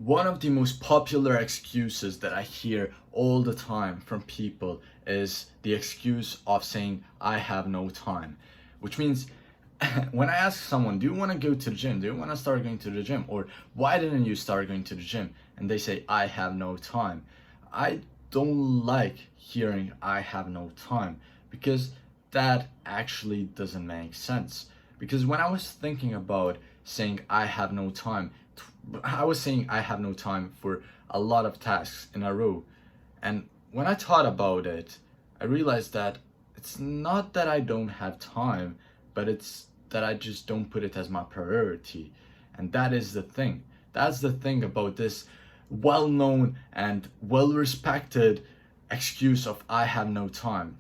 One of the most popular excuses that I hear all the time from people is the excuse of saying, I have no time. Which means when I ask someone, do you want to go to the gym? Do you want to start going to the gym? Or why didn't you start going to the gym? And they say, I have no time. I don't like hearing I have no time, because that actually doesn't make sense. Because when I was thinking about saying I have no time, I was saying I have no time for a lot of tasks in a row. And when I thought about it, I realized that it's not that I don't have time, but it's that I just don't put it as my priority. And that is the thing. That's the thing about this well-known and well-respected excuse of I have no time.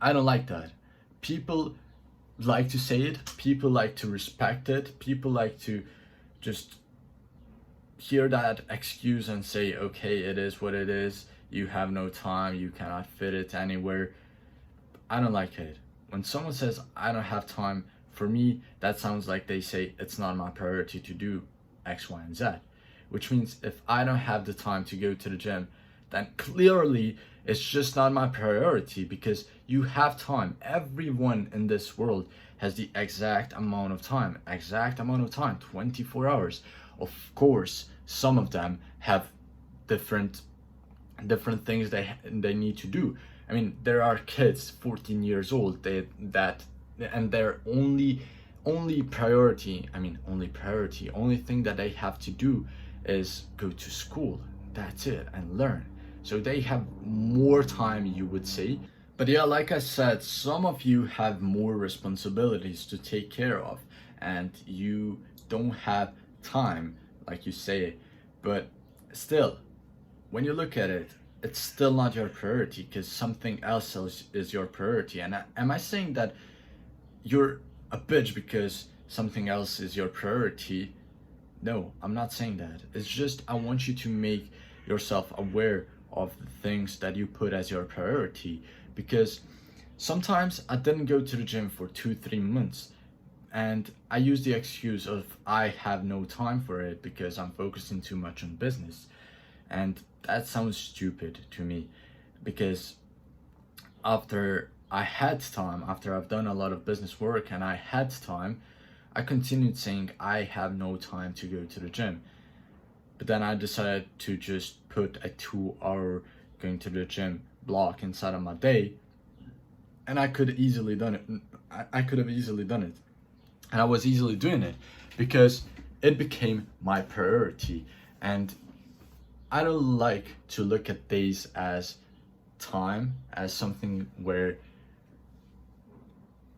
I don't like that. People like to say it, people like to respect it, people like to just hear that excuse and say, okay, it is what it is, you have no time, you cannot fit it anywhere. I don't like it. When someone says I don't have time, for me that sounds like they say it's not my priority to do X, Y, and Z. Which means if I don't have the time to go to the gym, then clearly it's just not my priority, because you have time. Everyone in this world has the exact amount of time, 24 hours. Of course, some of them have different things they need to do. I mean, there are kids 14 years old, their only thing that they have to do is go to school. That's it, and learn. So they have more time, you would say. But yeah, like I said, some of you have more responsibilities to take care of, and you don't have time, like you say. But still, when you look at it, it's still not your priority, because something else is your priority. And am I saying that you're a bitch because something else is your priority? No, I'm not saying that. It's just I want you to make yourself aware of the things that you put as your priority. Because sometimes I didn't go to the gym for 2-3 months, and I use the excuse of I have no time for it because I'm focusing too much on business. And that sounds stupid to me, because after I've done a lot of business work and I had time, I continued saying I have no time to go to the gym. But then I decided to just put a 2-hour going to the gym block inside of my day, and I could have easily done it. And I was easily doing it because it became my priority. And I don't like to look at days as time, as something where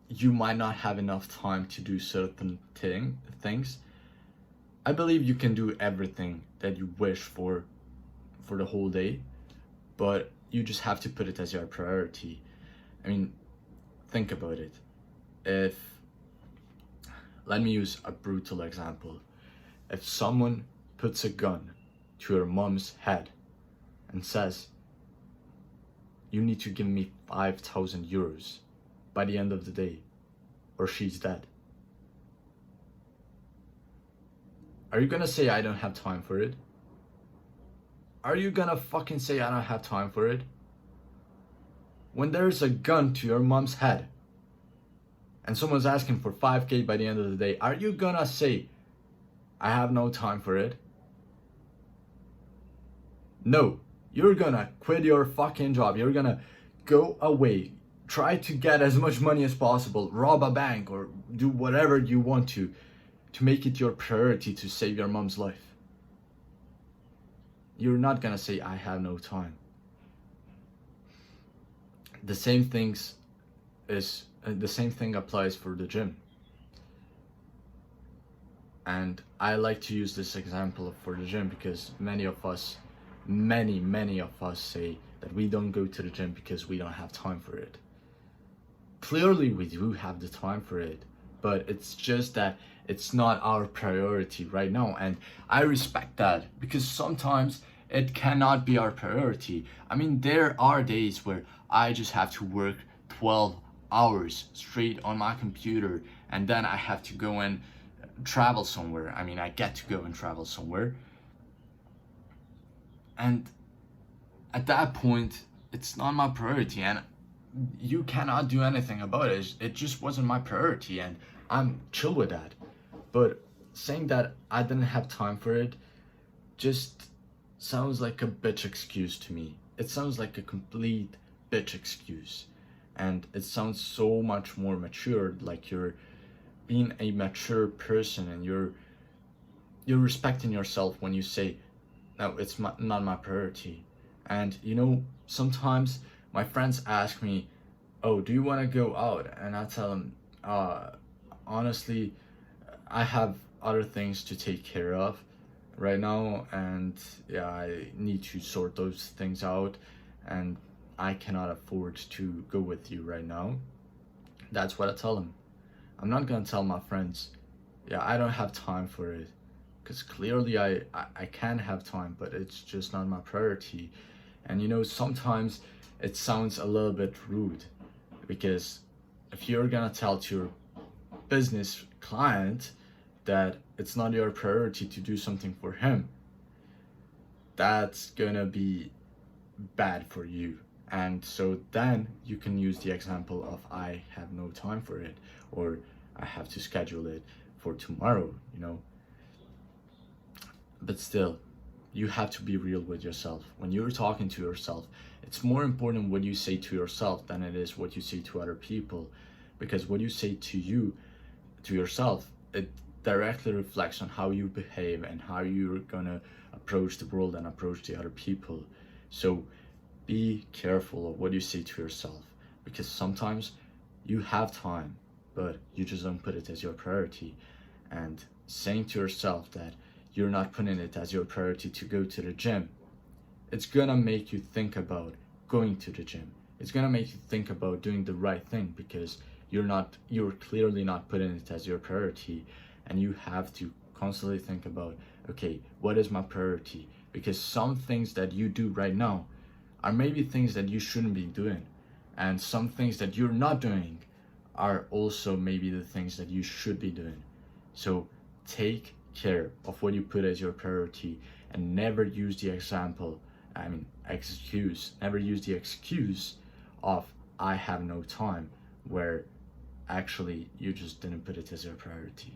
you might not have enough time to do certain things. I believe you can do everything that you wish for the whole day, but you just have to put it as your priority. I mean, think about it. Let me use a brutal example. If someone puts a gun to your mom's head and says, you need to give me 5,000 euros by the end of the day, or she's dead, are you gonna say I don't have time for it? Are you gonna fucking say I don't have time for it? When there's a gun to your mom's head and someone's asking for 5K by the end of the day, are you gonna say I have no time for it? No, you're gonna quit your fucking job. You're gonna go away, try to get as much money as possible, rob a bank, or do whatever you want to make it your priority to save your mom's life. You're not gonna say I have no time. The same thing applies for the gym. And I like to use this example for the gym because many of us say that we don't go to the gym because we don't have time for it. Clearly we do have the time for it, but it's just that it's not our priority right now. And I respect that, because sometimes it cannot be our priority. I mean, there are days where I just have to work 12 hours straight on my computer, and then I have to go and travel somewhere. I mean, I get to go and travel somewhere. And at that point, it's not my priority, and you cannot do anything about it. It just wasn't my priority, and I'm chill with that. But saying that I didn't have time for it just sounds like a bitch excuse to me. It sounds like a complete bitch excuse. And it sounds so much more mature, like you're being a mature person, and you're respecting yourself when you say, no, it's not my priority. And sometimes my friends ask me, oh, do you want to go out? And I tell them, honestly, I have other things to take care of right now, and yeah, I need to sort those things out, and I cannot afford to go with you right now. That's what I tell them. I'm not gonna tell my friends, yeah, I don't have time for it, because clearly I can have time, but it's just not my priority. And sometimes it sounds a little bit rude, because if you're gonna tell to your business client that it's not your priority to do something for him, that's gonna be bad for you. And so then you can use the example of I have no time for it, or I have to schedule it for tomorrow. But still, you have to be real with yourself. When you're talking to yourself, it's more important what you say to yourself than it is what you say to other people. Because what you say to yourself, it directly reflects on how you behave and how you're gonna approach the world and approach the other people. So be careful of what you say to yourself, because sometimes you have time, but you just don't put it as your priority. And saying to yourself that you're not putting it as your priority to go to the gym, it's gonna make you think about going to the gym. It's gonna make you think about doing the right thing, because you're clearly not putting it as your priority. And you have to constantly think about, okay, what is my priority? Because some things that you do right now are maybe things that you shouldn't be doing, and some things that you're not doing are also maybe the things that you should be doing. So take care of what you put as your priority, and never use the excuse of I have no time, where actually you just didn't put it as your priority.